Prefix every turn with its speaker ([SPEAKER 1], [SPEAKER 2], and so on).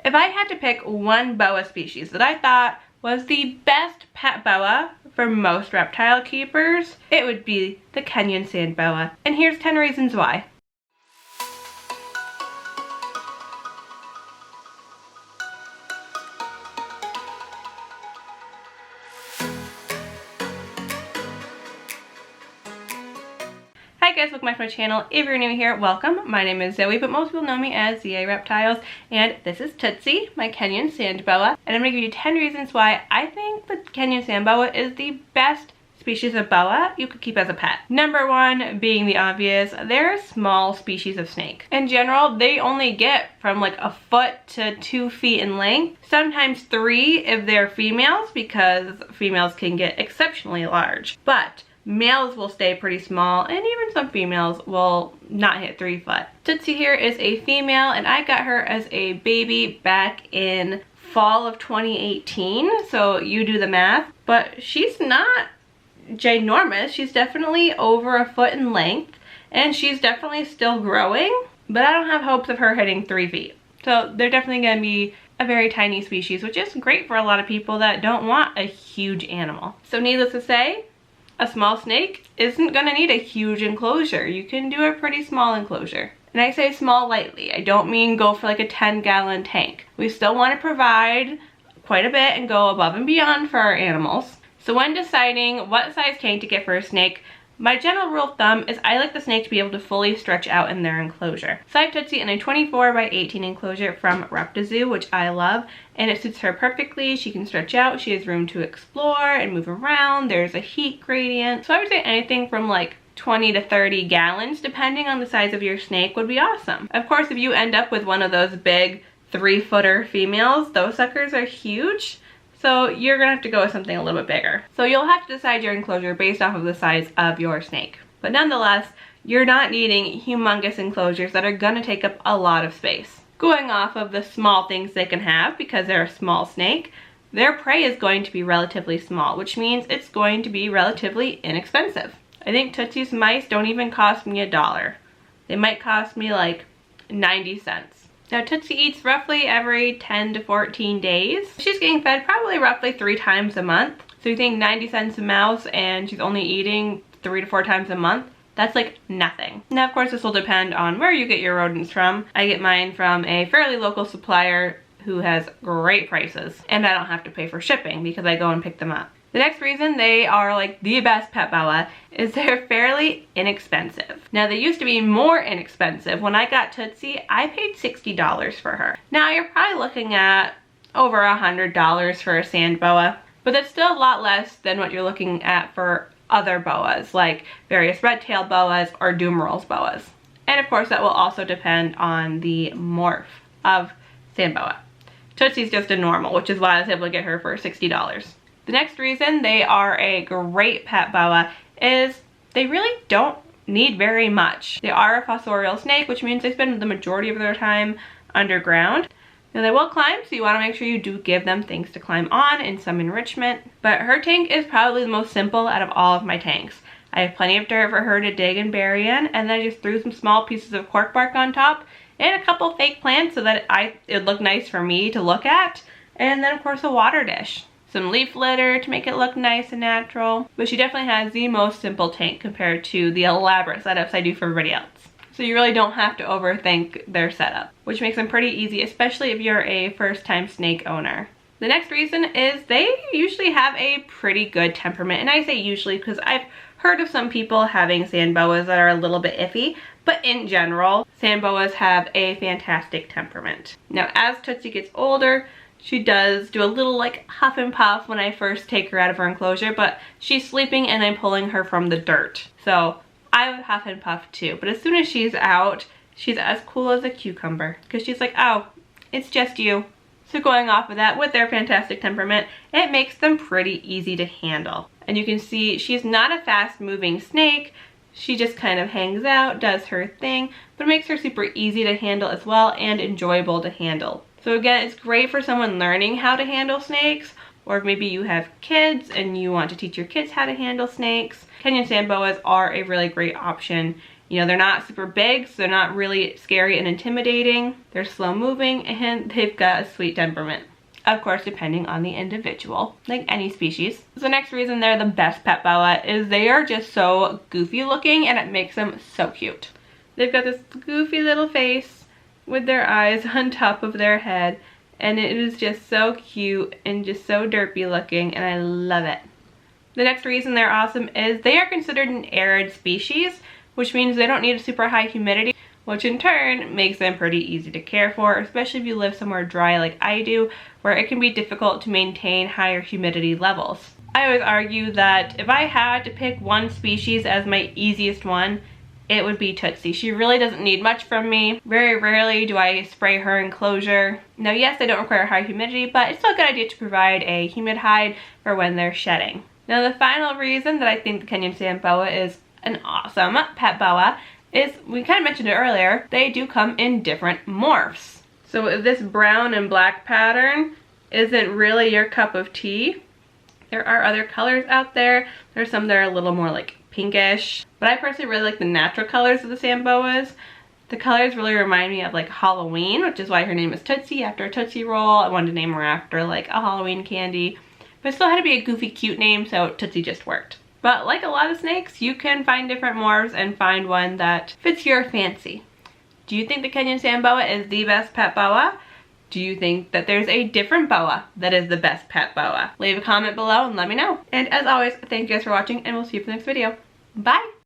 [SPEAKER 1] If I had to pick one boa species that I thought was the best pet boa for most reptile keepers, it would be the Kenyan sand boa. And here's 10 reasons why. Hi guys, welcome back to my channel. If you're new here, welcome. My name is Zoe, but most people know me as ZA Reptiles, and this is Tootsie, my Kenyan sand boa, and I'm going to give you 10 reasons why I think the Kenyan sand boa is the best species of boa you could keep as a pet. Number one being the obvious, they're a small species of snake. In general, they only get from like a foot to 2 feet in length, sometimes 3 if they're females, because females can get exceptionally large. But males will stay pretty small, and even some females will not hit 3 foot. Tootsie here is a female, and I got her as a baby back in fall of 2018, so you do the math. But she's not ginormous. She's definitely over a foot in length, and she's definitely still growing, but I don't have hopes of her hitting 3 feet. So they're definitely going to be a very tiny species, which is great for a lot of people that don't want a huge animal. So needless to say, a small snake isn't going to need a huge enclosure. You can do a pretty small enclosure. And I say small lightly. I don't mean go for like a 10-gallon tank. We still want to provide quite a bit and go above and beyond for our animals. So when deciding what size tank to get for a snake, my general rule of thumb is I like the snake to be able to fully stretch out in their enclosure. So I have Tootsie in a 24 by 18 enclosure from Reptiles, which I love, and it suits her perfectly. She can stretch out, she has room to explore and move around, there's a heat gradient. So I would say anything from like 20 to 30 gallons, depending on the size of your snake, would be awesome. Of course, if you end up with one of those big 3-footer females, those suckers are huge. So you're gonna have to go with something a little bit bigger. So you'll have to decide your enclosure based off of the size of your snake. But nonetheless, you're not needing humongous enclosures that are gonna take up a lot of space. Going off of the small things they can have, because they're a small snake, their prey is going to be relatively small, which means it's going to be relatively inexpensive. I think Tootsie's mice don't even cost me $1. They might cost me like 90 cents. Now Tootsie eats roughly every 10 to 14 days. She's getting fed probably roughly 3 times a month. So you think 90 cents a mouse and she's only eating 3 to 4 times a month? That's like nothing. Now of course this will depend on where you get your rodents from. I get mine from a fairly local supplier who has great prices, and I don't have to pay for shipping because I go and pick them up. The next reason they are like the best pet boa is they're fairly inexpensive. Now they used to be more inexpensive. When I got Tootsie, I paid $60 for her. Now you're probably looking at over $100 for a sand boa, but that's still a lot less than what you're looking at for other boas, like various red-tailed boas or 𝘬𝙪𝙁 boas. And of course that will also depend on the morph of sand boa. Tootsie's just a normal, which is why I was able to get her for $60. The next reason they are a great pet boa is they really don't need very much. They are a fossorial snake, which means they spend the majority of their time underground. Now they will climb, so you want to make sure you do give them things to climb on and some enrichment. But her tank is probably the most simple out of all of my tanks. I have plenty of dirt for her to dig and bury in, and then I just threw some small pieces of cork bark on top and a couple fake plants so that it would look nice for me to look at. And then of course a water dish. Some leaf litter to make it look nice and natural. But she definitely has the most simple tank compared to the elaborate setups I do for everybody else. So you really don't have to overthink their setup, which makes them pretty easy, especially if you're a first-time snake owner. The next reason is they usually have a pretty good temperament. And I say usually because I've heard of some people having sand boas that are a little bit iffy, but in general, sand boas have a fantastic temperament. Now as Tootsie gets older, she does do a little like huff and puff when I first take her out of her enclosure, but she's sleeping and I'm pulling her from the dirt. So I would huff and puff too, but as soon as she's out, she's as cool as a cucumber because she's like, oh, it's just you. So going off of that, with their fantastic temperament, it makes them pretty easy to handle. And you can see she's not a fast moving snake. She just kind of hangs out, does her thing, but it makes her super easy to handle as well and enjoyable to handle. So again, it's great for someone learning how to handle snakes, or if maybe you have kids and you want to teach your kids how to handle snakes. Kenyan sand boas are a really great option, You know, they're not super big, so they're not really scary and intimidating. They're slow moving, and they've got a sweet temperament. Of course, depending on the individual, like any species. So the next reason they're the best pet boa is they are just so goofy looking, and it makes them so cute. They've got this goofy little face with their eyes on top of their head, and it is just so cute and just so derpy looking, and I love it. The next reason they're awesome is they are considered an arid species, which means they don't need a super high humidity, which in turn makes them pretty easy to care for, especially if you live somewhere dry like I do, where it can be difficult to maintain higher humidity levels. I always argue that if I had to pick one species as my easiest one, it would be Tootsie. She really doesn't need much from me. Very rarely do I spray her Enclosure. Now yes, they don't require high humidity, but it's still a good idea to provide a humid hide for when they're shedding. Now the final reason that I think the Kenyan sand boa is an awesome pet boa is, we kind of mentioned it earlier, they do come in different morphs. So if this brown and black pattern isn't really your cup of tea, there are other colors out there. There's some that are a little more like pinkish, but I personally really like the natural colors of the sand boas. The colors really remind me of like Halloween, which is why her name is Tootsie, after a Tootsie Roll. I wanted to name her after like a Halloween candy, but it still had to be a goofy cute name, so Tootsie just worked. But like a lot of snakes, you can find different morphs and find one that fits your fancy. Do you think the Kenyan sand boa is the best pet boa? Do you think that there's a different boa that is the best pet boa? Leave a comment below and let me know. And as always, thank you guys for watching, and we'll see you for the next video. Bye!